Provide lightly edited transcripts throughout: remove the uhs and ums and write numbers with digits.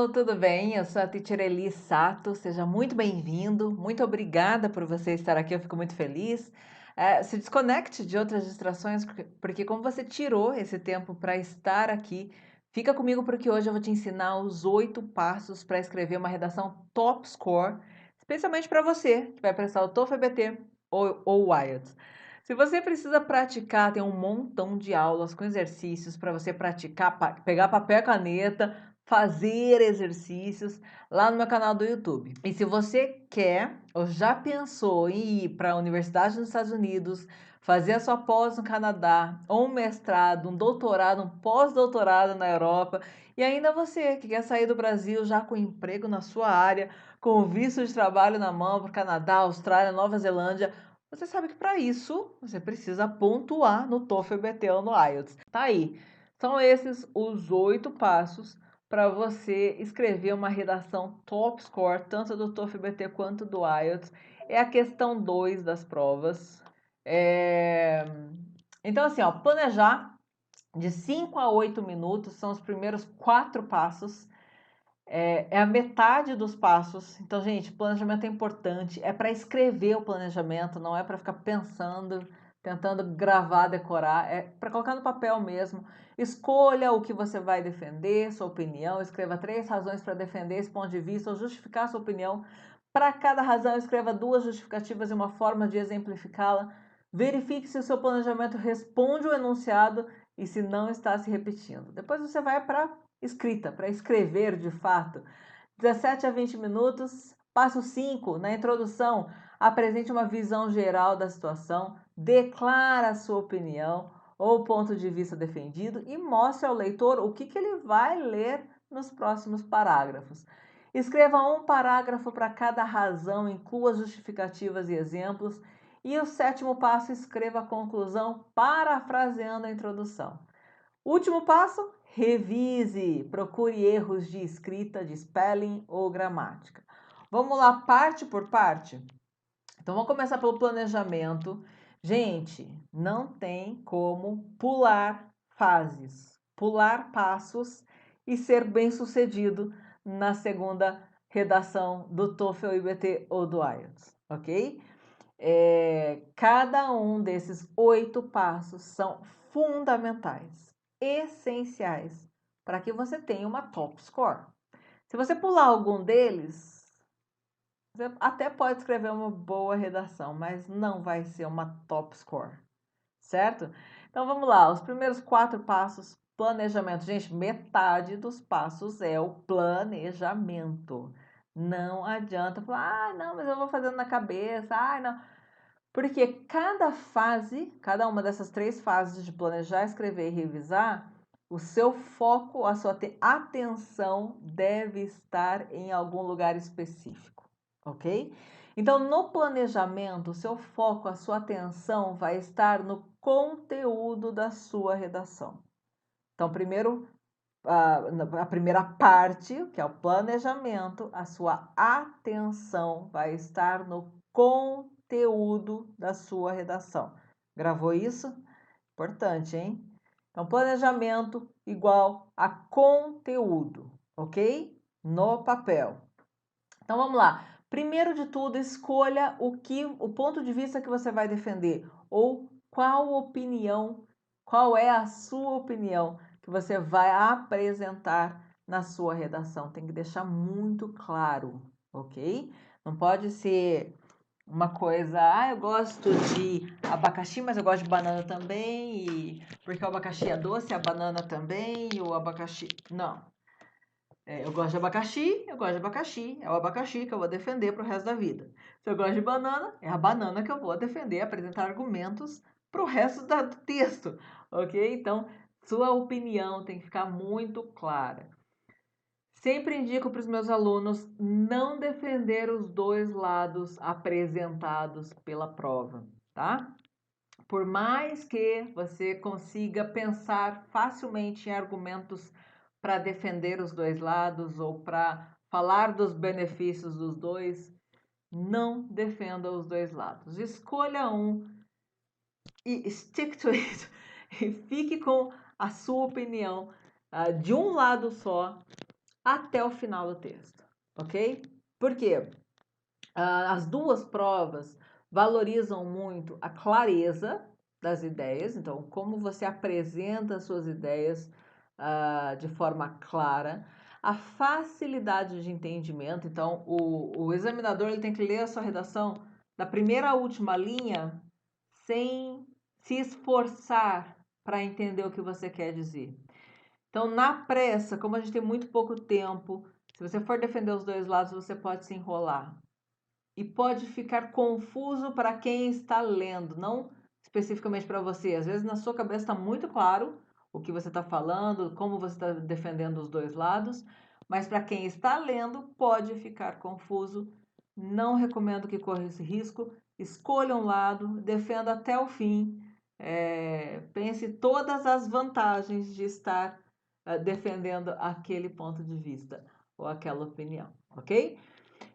Hello, tudo bem? Eu sou a Teacher Eli Sato, seja muito bem-vindo. Muito obrigada por você estar aqui, eu fico muito feliz. Se desconecte de outras distrações, porque como você tirou esse tempo para estar aqui, fica comigo porque hoje eu vou te ensinar os 8 passos para escrever uma redação top score, especialmente para você que vai prestar o TOEFL, EBT ou o IELTS. Se você precisa praticar, tem um montão de aulas com exercícios para você praticar, pegar papel e caneta, fazer exercícios lá no meu canal do YouTube. E se você quer ou já pensou em ir para a universidade nos Estados Unidos, fazer a sua pós no Canadá, ou um mestrado, um doutorado, um pós-doutorado na Europa, e ainda você que quer sair do Brasil já com emprego na sua área, com o visto de trabalho na mão para o Canadá, Austrália, Nova Zelândia, você sabe que para isso você precisa pontuar no TOEFL, EBT ou no IELTS. Tá aí. São esses os 8 passos para você escrever uma redação top score, tanto do TOEFL, EBT quanto do IELTS. É a questão 2 das provas. Então, assim, ó, planejar de 5 a 8 minutos são os primeiros 4 passos. É a metade dos passos. Então, gente, planejamento é importante. É para escrever o planejamento, não é para ficar pensando, tentando gravar, decorar. É para colocar no papel mesmo. Escolha o que você vai defender, sua opinião. Escreva 3 razões para defender esse ponto de vista ou justificar sua opinião. Para cada razão, escreva 2 justificativas e uma forma de exemplificá-la. Verifique se o seu planejamento responde o enunciado e se não está se repetindo. Depois você vai para escrita, para escrever de fato. 17 a 20 minutos. Passo 5, na introdução, apresente uma visão geral da situação, declara a sua opinião ou ponto de vista defendido e mostre ao leitor o que ele vai ler nos próximos parágrafos. Escreva um parágrafo para cada razão, inclua justificativas e exemplos. E o 7º passo, escreva a conclusão parafraseando a introdução. Último passo, revise. Procure erros de escrita, de spelling ou gramática. Vamos lá, parte por parte? Então, vamos começar pelo planejamento. Gente, não tem como pular fases, pular passos e ser bem-sucedido na segunda redação do TOEFL, IBT ou do IELTS, ok? Cada um desses 8 passos são fundamentais, essenciais, para que você tenha uma top score. Se você pular algum deles, você até pode escrever uma boa redação, mas não vai ser uma top score, certo? Então vamos lá, os primeiros 4 passos, planejamento. Gente, metade dos passos é o planejamento. Não adianta falar, ah, não, mas eu vou fazendo na cabeça, ah, não. Porque cada fase, cada uma dessas 3 fases de planejar, escrever e revisar, o seu foco, a sua atenção deve estar em algum lugar específico, ok? Então, no planejamento, o seu foco, a sua atenção vai estar no conteúdo da sua redação. Então, primeiro, a primeira parte, que é o planejamento, a sua atenção vai estar no conteúdo da sua redação. Gravou isso? Importante, hein? Então, planejamento igual a conteúdo, ok? No papel. Então, vamos lá. Primeiro de tudo, escolha o ponto de vista que você vai defender ou qual é a sua opinião que você vai apresentar na sua redação. Tem que deixar muito claro, ok? Não pode ser uma coisa, eu gosto de abacaxi, mas eu gosto de banana também, porque o abacaxi é doce, a banana também, e o abacaxi. Não. Eu gosto de abacaxi, eu gosto de abacaxi. É o abacaxi que eu vou defender para o resto da vida. Se eu gosto de banana, é a banana que eu vou defender, apresentar argumentos para o resto do texto, ok? Então, sua opinião tem que ficar muito clara. Sempre indico para os meus alunos não defender os 2 lados apresentados pela prova, tá? Por mais que você consiga pensar facilmente em argumentos para defender os 2 lados ou para falar dos benefícios dos dois, não defenda os 2 lados. Escolha um e stick to it. E fique com a sua opinião de um lado só até o final do texto, ok? Por quê? As duas provas valorizam muito a clareza das ideias, então, como você apresenta as suas ideias de forma clara, a facilidade de entendimento, então, o examinador ele tem que ler a sua redação da primeira à última linha sem se esforçar para entender o que você quer dizer. Então, na pressa, como a gente tem muito pouco tempo, se você for defender os dois lados, você pode se enrolar e pode ficar confuso para quem está lendo, não especificamente para você. Às vezes na sua cabeça está muito claro o que você está falando, como você está defendendo os dois lados, mas para quem está lendo pode ficar confuso. Não recomendo que corra esse risco. Escolha um lado, defenda até o fim. Pense todas as vantagens de estar defendendo aquele ponto de vista ou aquela opinião, ok?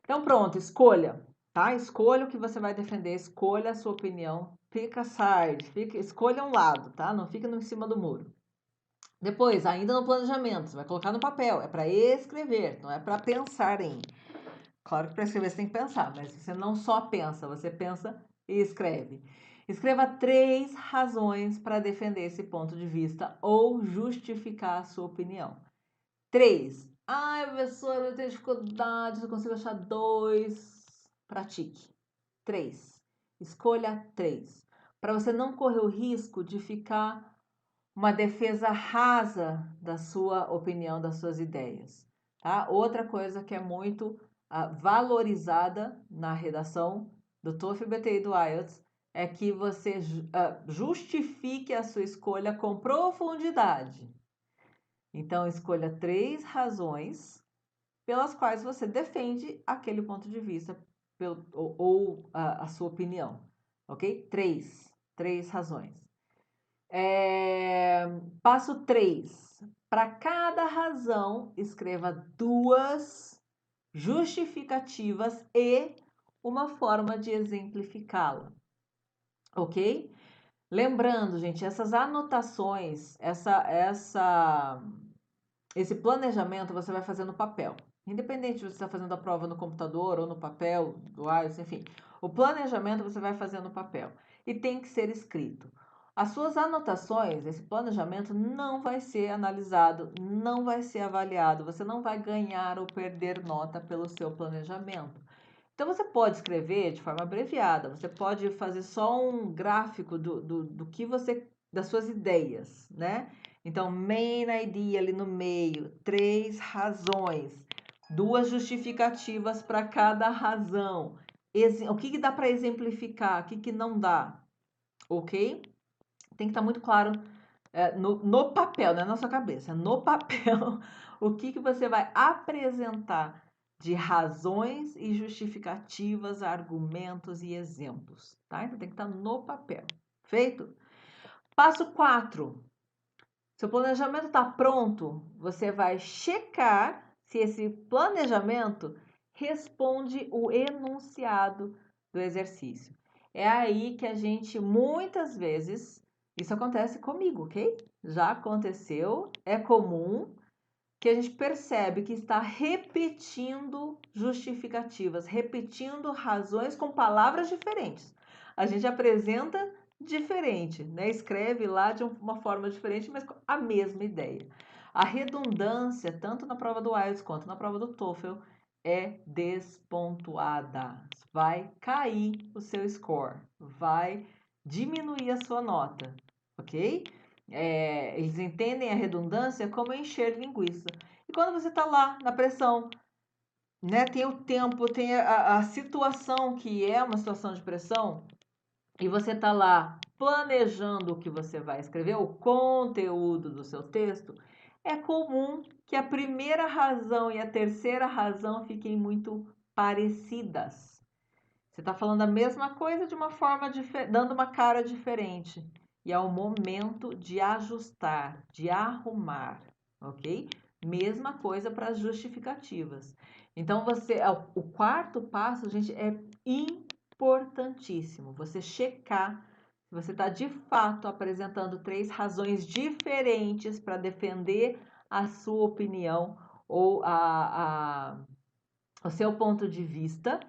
Então pronto, escolha, tá? Escolha o que você vai defender, escolha a sua opinião, pick a side, escolha um lado, tá? Não fica em cima do muro. Depois, ainda no planejamento, você vai colocar no papel, é para escrever, não é para pensar em. Claro que para escrever você tem que pensar, mas você não só pensa, você pensa e escreve. Escreva 3 razões para defender esse ponto de vista ou justificar a sua opinião. 3. Ai, professora, eu tenho dificuldade, eu consigo achar 2. Pratique. 3. Escolha 3. Para você não correr o risco de ficar uma defesa rasa da sua opinião, das suas ideias. Tá? Outra coisa que é muito valorizada na redação do TOEFL, BT e do IELTS é que você justifique a sua escolha com profundidade. Então, escolha 3 razões pelas quais você defende aquele ponto de vista ou a sua opinião, ok? 3 razões. Passo 3. Para cada razão, escreva 2 justificativas e uma forma de exemplificá-la, ok? Lembrando, gente, essas anotações, esse planejamento você vai fazer no papel. Independente de você estar fazendo a prova no computador ou no papel, do IELTS, enfim. O planejamento você vai fazer no papel. E tem que ser escrito. As suas anotações, esse planejamento não vai ser analisado, não vai ser avaliado. Você não vai ganhar ou perder nota pelo seu planejamento. Então você pode escrever de forma abreviada, você pode fazer só um gráfico do que você, das suas ideias, né? Então, main idea ali no meio, 3 razões, 2 justificativas para cada razão. O que dá para exemplificar, o que não dá, ok? Tem que estar muito claro no papel, não é na sua cabeça, no papel, o que você vai apresentar de razões e justificativas, argumentos e exemplos, tá? Então tem que estar no papel. Feito? Passo 4. Seu planejamento está pronto, você vai checar se esse planejamento responde o enunciado do exercício. É aí que a gente, muitas vezes, isso acontece comigo, ok? Já aconteceu, é comum que a gente percebe que está repetindo justificativas, repetindo razões com palavras diferentes. A gente apresenta diferente, né? Escreve lá de uma forma diferente, mas com a mesma ideia. A redundância, tanto na prova do IELTS quanto na prova do TOEFL, é despontuada. Vai cair o seu score, vai diminuir a sua nota, ok? Eles entendem a redundância como encher linguiça. E quando você está lá na pressão, né, tem o tempo, tem a situação que é uma situação de pressão, e você está lá planejando o que você vai escrever, o conteúdo do seu texto, é comum que a primeira razão e a terceira razão fiquem muito parecidas. Você está falando a mesma coisa de uma forma diferente, dando uma cara diferente. E é o momento de ajustar, de arrumar, ok? Mesma coisa para as justificativas. Então, o quarto passo, gente, é importantíssimo. Você checar se você está de fato apresentando 3 razões diferentes para defender a sua opinião ou o seu ponto de vista,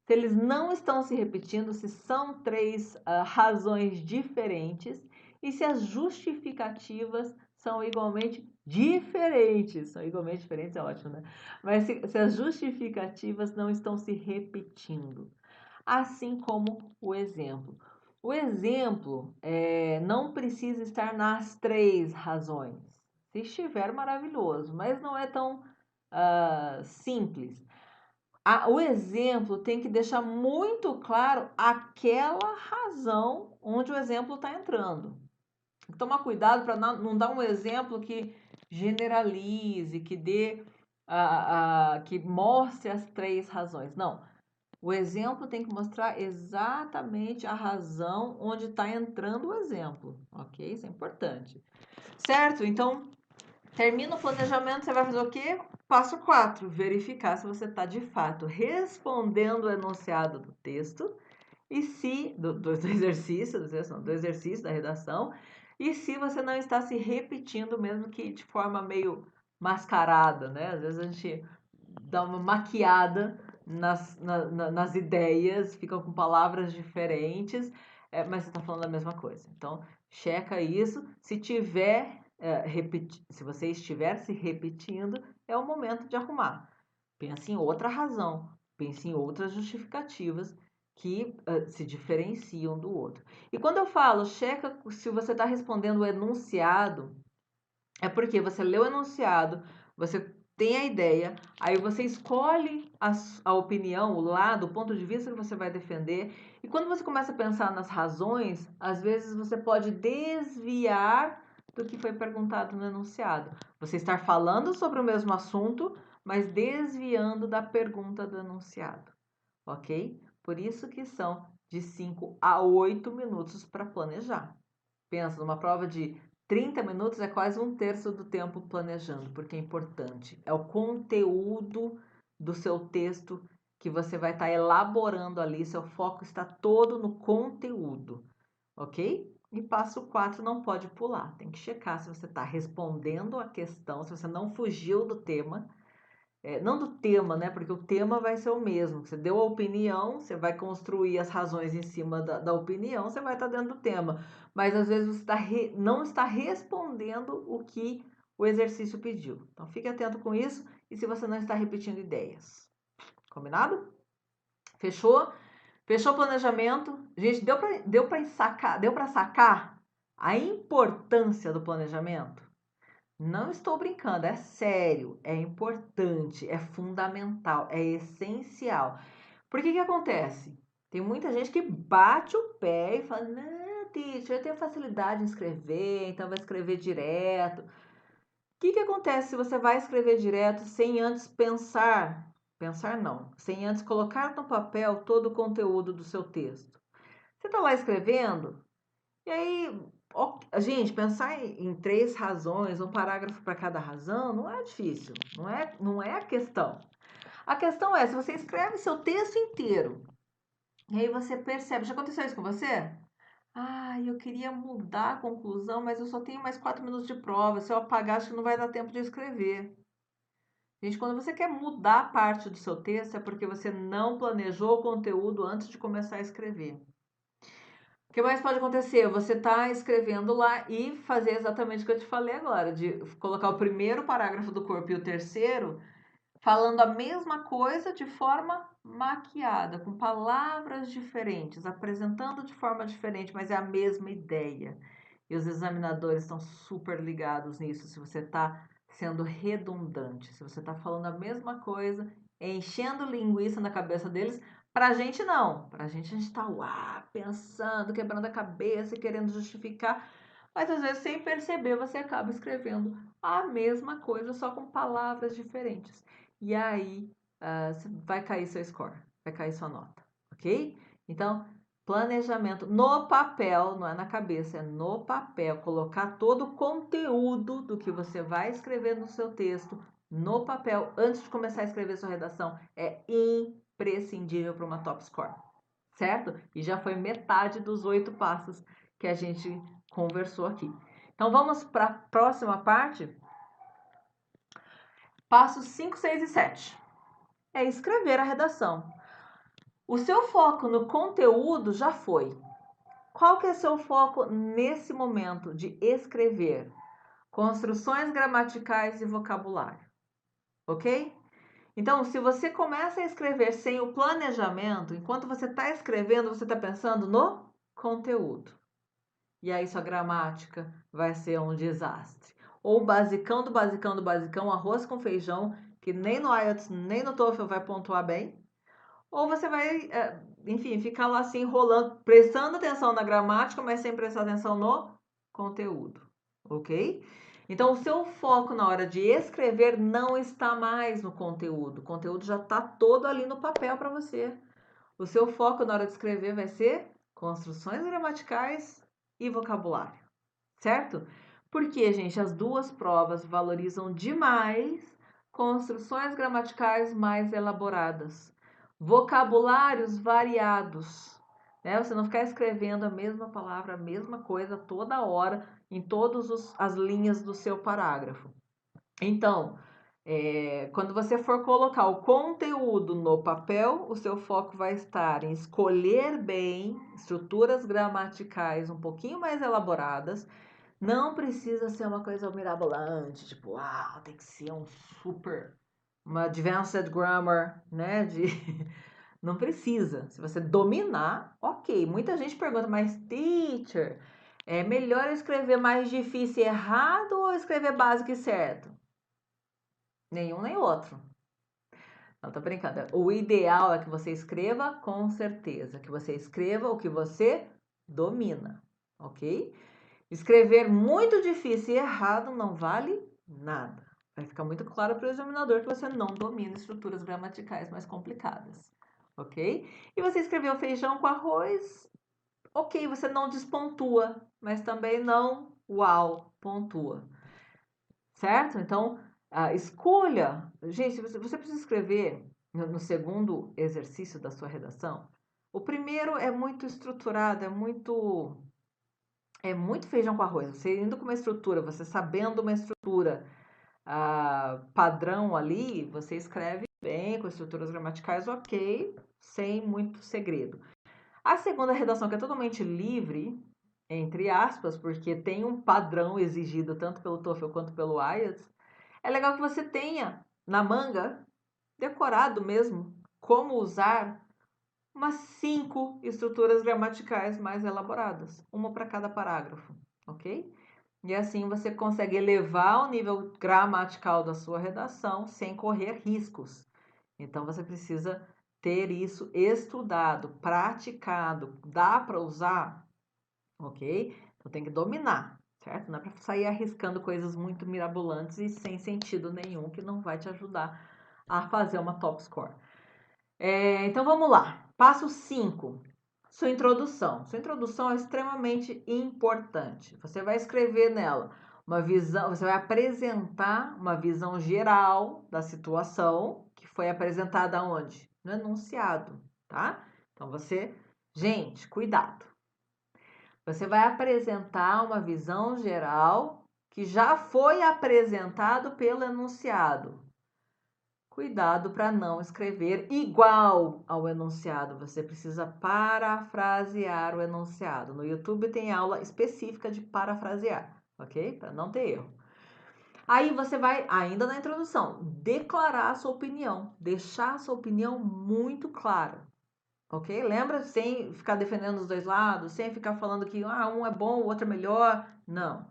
se eles não estão se repetindo, se são três razões diferentes e se as justificativas são igualmente diferentes. São igualmente diferentes, é ótimo, né? Mas se as justificativas não estão se repetindo. Assim como o exemplo. O exemplo não precisa estar nas três razões. Se estiver, maravilhoso, mas não é tão simples. O exemplo tem que deixar muito claro aquela razão onde o exemplo está entrando. Tem que tomar cuidado para não dar um exemplo que generalize, que dê, que mostre as três razões. Não. O exemplo tem que mostrar exatamente a razão onde está entrando o exemplo, ok? Isso é importante. Certo? Então, termina o planejamento, você vai fazer o quê? Passo 4, verificar se você está de fato respondendo o enunciado do texto e se do exercício, do exercício da redação, e se você não está se repetindo, mesmo que de forma meio mascarada, né? Às vezes a gente dá uma maquiada nas ideias, ficam com palavras diferentes, mas você está falando a mesma coisa. Então, checa isso. Se tiver se você estiver se repetindo, é o momento de arrumar. Pense em outra razão, pense em outras justificativas que se diferenciam do outro. E quando eu falo, checa se você está respondendo o enunciado, é porque você leu o enunciado, você tem a ideia, aí você escolhe a opinião, o lado, o ponto de vista que você vai defender, e quando você começa a pensar nas razões, às vezes você pode desviar do que foi perguntado no enunciado. Você estar falando sobre o mesmo assunto, mas desviando da pergunta do enunciado, ok? Por isso que são de 5 a 8 minutos para planejar. Pensa, numa prova de 30 minutos é quase um terço do tempo planejando, porque é importante. É o conteúdo do seu texto que você vai estar elaborando ali, seu foco está todo no conteúdo, ok? E passo 4 não pode pular, tem que checar se você está respondendo a questão, se você não fugiu do tema. Não do tema, né? Porque o tema vai ser o mesmo. Você deu a opinião, você vai construir as razões em cima da opinião, você vai estar dentro do tema. Mas às vezes você não está respondendo o que o exercício pediu. Então fique atento com isso e se você não está repetindo ideias. Combinado? Fechou? Fechou o planejamento? Gente, deu para sacar a importância do planejamento? Não estou brincando, é sério, é importante, é fundamental, é essencial. Por que acontece? Tem muita gente que bate o pé e fala, não, teacher, eu tenho facilidade em escrever, então vai escrever direto. O que acontece se você vai escrever direto sem antes pensar? Pensar não, sem antes colocar no papel todo o conteúdo do seu texto. Você está lá escrevendo, e aí, gente, pensar em três razões, um parágrafo para cada razão, não é difícil. Não é a questão. A questão é, se você escreve seu texto inteiro, e aí você percebe, já aconteceu isso com você? Ah, eu queria mudar a conclusão, mas eu só tenho mais 4 minutos de prova. Se eu apagar, acho que não vai dar tempo de escrever. Gente, quando você quer mudar parte do seu texto, é porque você não planejou o conteúdo antes de começar a escrever. O que mais pode acontecer? Você está escrevendo lá e fazer exatamente o que eu te falei agora, de colocar o primeiro parágrafo do corpo e o terceiro falando a mesma coisa de forma maquiada, com palavras diferentes, apresentando de forma diferente, mas é a mesma ideia. E os examinadores estão super ligados nisso, se você está sendo redundante, se você está falando a mesma coisa, enchendo linguiça na cabeça deles. Para a gente não, para a gente está pensando, quebrando a cabeça, querendo justificar, mas às vezes sem perceber você acaba escrevendo a mesma coisa, só com palavras diferentes. E aí vai cair seu score, vai cair sua nota, ok? Então, planejamento no papel, não é na cabeça, é no papel. Colocar todo o conteúdo do que você vai escrever no seu texto no papel antes de começar a escrever sua redação é imprescindível para uma top score, certo? E já foi metade dos 8 passos que a gente conversou aqui. Então vamos para a próxima parte. Passos 5, 6 e 7. É escrever a redação. O seu foco no conteúdo já foi. Qual que é seu foco nesse momento de escrever? Construções gramaticais e vocabulário. Ok? Então, se você começa a escrever sem o planejamento, enquanto você está escrevendo, você está pensando no conteúdo. E aí sua gramática vai ser um desastre. Ou basicão do basicão do basicão, arroz com feijão, que nem no IELTS nem no TOEFL vai pontuar bem. Ou você vai, enfim, ficar lá assim enrolando, prestando atenção na gramática, mas sem prestar atenção no conteúdo, ok? Então, o seu foco na hora de escrever não está mais no conteúdo. O conteúdo já está todo ali no papel para você. O seu foco na hora de escrever vai ser construções gramaticais e vocabulário, certo? Porque, gente, as duas provas valorizam demais construções gramaticais mais elaboradas, vocabulários variados, né? Você não ficar escrevendo a mesma palavra, a mesma coisa toda hora em todas as linhas do seu parágrafo. Então, quando você for colocar o conteúdo no papel, o seu foco vai estar em escolher bem estruturas gramaticais um pouquinho mais elaboradas. Não precisa ser uma coisa mirabolante, tipo, uau, tem que ser uma advanced grammar, né? Não precisa. Se você dominar, ok. Muita gente pergunta, mas teacher, é melhor escrever mais difícil e errado ou escrever básico e certo? Nenhum nem outro. Não, tô brincando. O ideal é que você escreva com certeza, que você escreva o que você domina, ok? Escrever muito difícil e errado não vale nada. Vai ficar muito claro para o examinador que você não domina estruturas gramaticais mais complicadas, ok? E você escreveu feijão com arroz, ok, você não despontua, mas também não, uau, pontua, certo? Então, escolha. Gente, você precisa escrever no segundo exercício da sua redação. O primeiro é muito estruturado, é muito feijão com arroz. Você indo com uma estrutura, você sabendo uma estrutura padrão ali, você escreve bem, com estruturas gramaticais ok, sem muito segredo. A segunda redação, que é totalmente livre, entre aspas, porque tem um padrão exigido tanto pelo TOEFL quanto pelo IELTS, é legal que você tenha na manga, decorado mesmo, como usar umas 5 estruturas gramaticais mais elaboradas, uma para cada parágrafo, ok? E assim você consegue elevar o nível gramatical da sua redação sem correr riscos. Então você precisa ter isso estudado, praticado, dá para usar, ok? Então tem que dominar, certo? Não é para sair arriscando coisas muito mirabolantes e sem sentido nenhum que não vai te ajudar a fazer uma top score. Então vamos lá. Passo 5. Sua introdução. Sua introdução é extremamente importante. Você vai escrever nela uma visão, você vai apresentar uma visão geral da situação que foi apresentada onde? No enunciado, tá? Então gente, cuidado. Você vai apresentar uma visão geral que já foi apresentado pelo enunciado. Cuidado para não escrever igual ao enunciado. Você precisa parafrasear o enunciado. No YouTube tem aula específica de parafrasear, ok? Para não ter erro. Aí você vai, ainda na introdução, declarar a sua opinião. Deixar a sua opinião muito clara, ok? Lembra? Sem ficar defendendo os dois lados, sem ficar falando que um é bom, o outro é melhor. Não.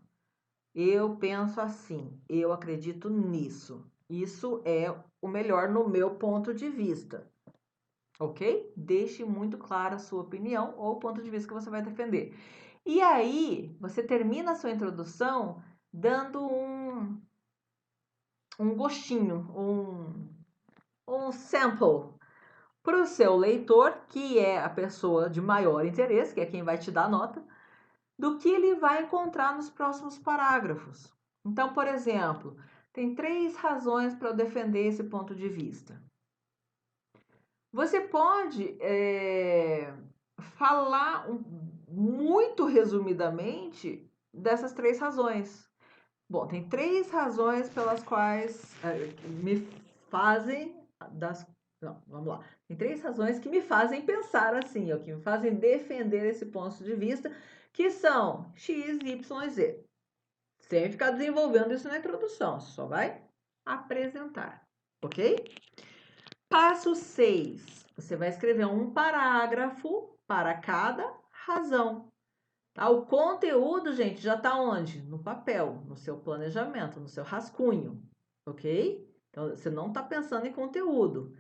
Eu penso assim, eu acredito nisso. Isso é o melhor no meu ponto de vista, ok? Deixe muito clara a sua opinião ou o ponto de vista que você vai defender. E aí, você termina a sua introdução dando um gostinho, um sample para o seu leitor, que é a pessoa de maior interesse, que é quem vai te dar a nota, do que ele vai encontrar nos próximos parágrafos. Então, por exemplo, tem 3 razões para eu defender esse ponto de vista. Você pode falar muito resumidamente dessas 3 razões. Bom, tem 3 razões pelas quais me fazem Não, vamos lá. Tem 3 razões que me fazem pensar assim, ou que me fazem defender esse ponto de vista, que são X, Y, Z. Sem ficar desenvolvendo isso na introdução, só vai apresentar, ok? Passo 6. Você vai escrever um parágrafo para cada razão. Tá? O conteúdo, gente, já está onde? No papel, no seu planejamento, no seu rascunho, ok? Então, você não está pensando em conteúdo.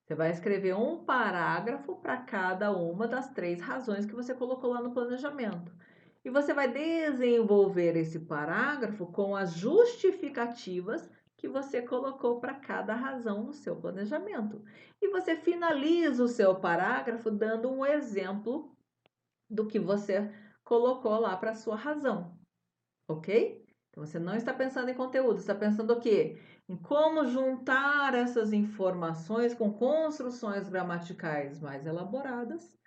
Você vai escrever um parágrafo para cada uma das 3 razões que você colocou lá no planejamento. E você vai desenvolver esse parágrafo com as justificativas que você colocou para cada razão no seu planejamento. E você finaliza o seu parágrafo dando um exemplo do que você colocou lá para a sua razão, ok? Então você não está pensando em conteúdo, está pensando o quê? Em como juntar essas informações com construções gramaticais mais elaboradas,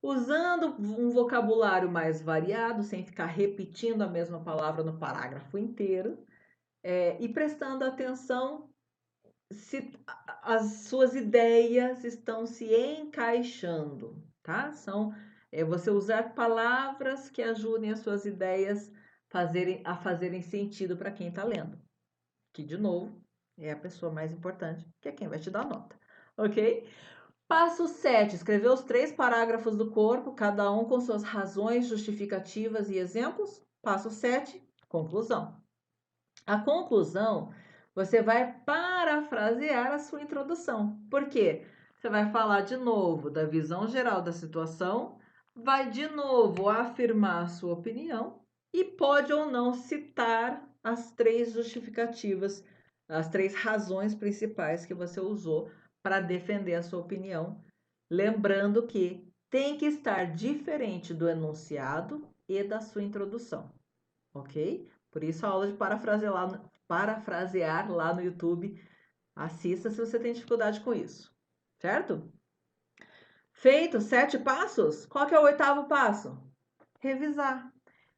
usando um vocabulário mais variado, sem ficar repetindo a mesma palavra no parágrafo inteiro, e prestando atenção se as suas ideias estão se encaixando, tá? Você usar palavras que ajudem as suas ideias a fazerem sentido para quem está lendo. Que, de novo, é a pessoa mais importante, que é quem vai te dar nota, ok? Passo 7. Escrever os 3 parágrafos do corpo, cada um com suas razões, justificativas e exemplos. Passo 7. Conclusão. A conclusão, você vai parafrasear a sua introdução. Por quê? Você vai falar de novo da visão geral da situação, vai de novo afirmar a sua opinião e pode ou não citar as 3 justificativas, as 3 razões principais que você usou para defender a sua opinião. Lembrando que tem que estar diferente do enunciado e da sua introdução, ok? Por isso a aula de parafrasear lá no YouTube. Assista se você tem dificuldade com isso, certo? Feito 7 passos, qual que é o 8º passo? Revisar.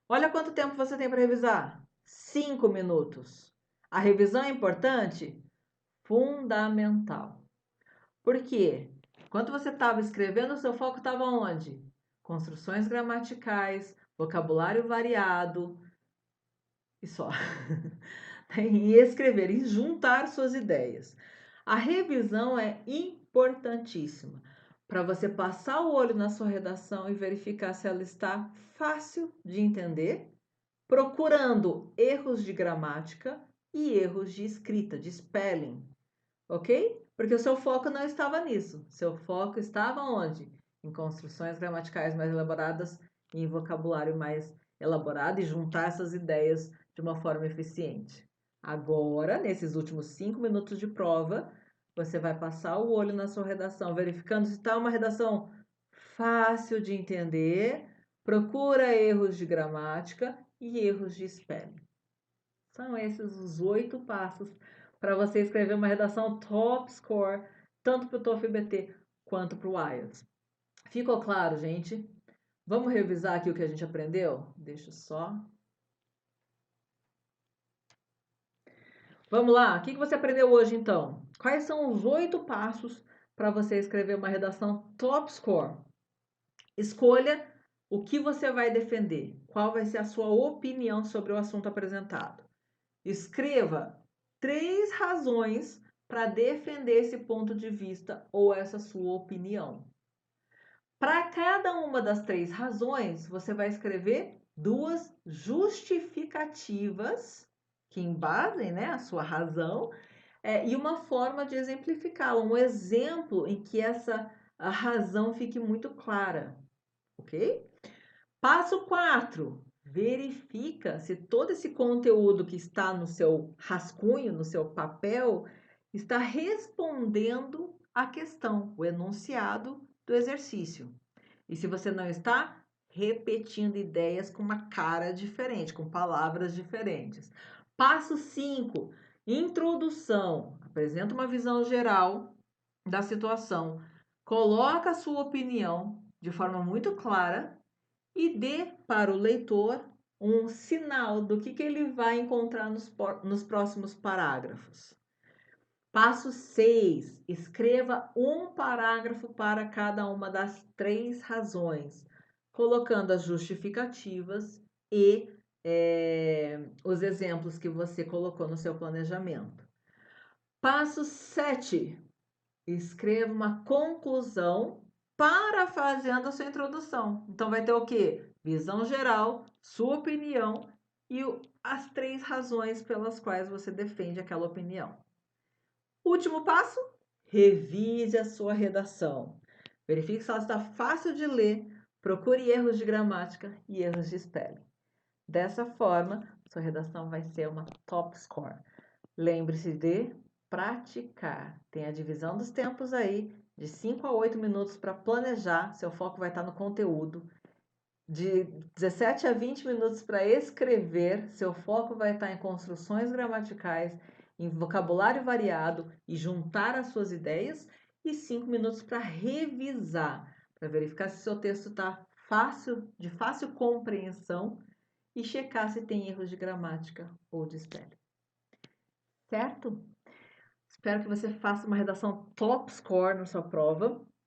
Olha quanto tempo você tem para revisar. 5 minutos. A revisão é importante? Fundamental. Por quê? Quando você estava escrevendo, o seu foco estava onde? Construções gramaticais, vocabulário variado e só. Em escrever, em juntar suas ideias. A revisão é importantíssima para você passar o olho na sua redação e verificar se ela está fácil de entender, procurando erros de gramática e erros de escrita, de spelling, ok? Porque o seu foco não estava nisso. Seu foco estava onde? Em construções gramaticais mais elaboradas e em vocabulário mais elaborado e juntar essas ideias de uma forma eficiente. Agora, nesses últimos 5 minutos de prova, você vai passar o olho na sua redação, verificando se está uma redação fácil de entender, procura erros de gramática e erros de spelling. São esses os 8 passos para você escrever uma redação top score, tanto para o TOEFL IBT quanto para o IELTS. Ficou claro, gente? Vamos revisar aqui o que a gente aprendeu? Deixa só. Vamos lá, o que você aprendeu hoje então? Quais são os 8 passos para você escrever uma redação top score? Escolha o que você vai defender, qual vai ser a sua opinião sobre o assunto apresentado. Escreva 3 razões para defender esse ponto de vista ou essa sua opinião. Para cada uma das 3 razões, você vai escrever 2 justificativas que embasem, né, a sua razão, e uma forma de exemplificá-la, um exemplo em que a razão fique muito clara, ok? Passo 4. Verifica se todo esse conteúdo que está no seu rascunho, no seu papel, está respondendo à questão, o enunciado do exercício. E se você não está, repetindo ideias com uma cara diferente, com palavras diferentes. Passo 5. Introdução. Apresenta uma visão geral da situação. Coloca a sua opinião de forma muito clara e dê para o leitor um sinal do que ele vai encontrar nos próximos parágrafos. Passo 6. Escreva um parágrafo para cada uma das 3 razões, colocando as justificativas e os exemplos que você colocou no seu planejamento. Passo 7. Escreva uma conclusão parafraseando a sua introdução. Então, vai ter o quê? Visão geral, sua opinião e as 3 razões pelas quais você defende aquela opinião. Último passo, revise a sua redação. Verifique se ela está fácil de ler, procure erros de gramática e erros de spelling. Dessa forma, sua redação vai ser uma top score. Lembre-se de praticar. Tem a divisão dos tempos aí, de 5 a 8 minutos para planejar, seu foco vai estar no conteúdo. De 17 a 20 minutos para escrever, seu foco vai estar em construções gramaticais, em vocabulário variado e juntar as suas ideias. E 5 minutos para revisar, para verificar se seu texto está de fácil compreensão e checar se tem erros de gramática ou de spelling. Certo? Espero que você faça uma redação top score na sua prova.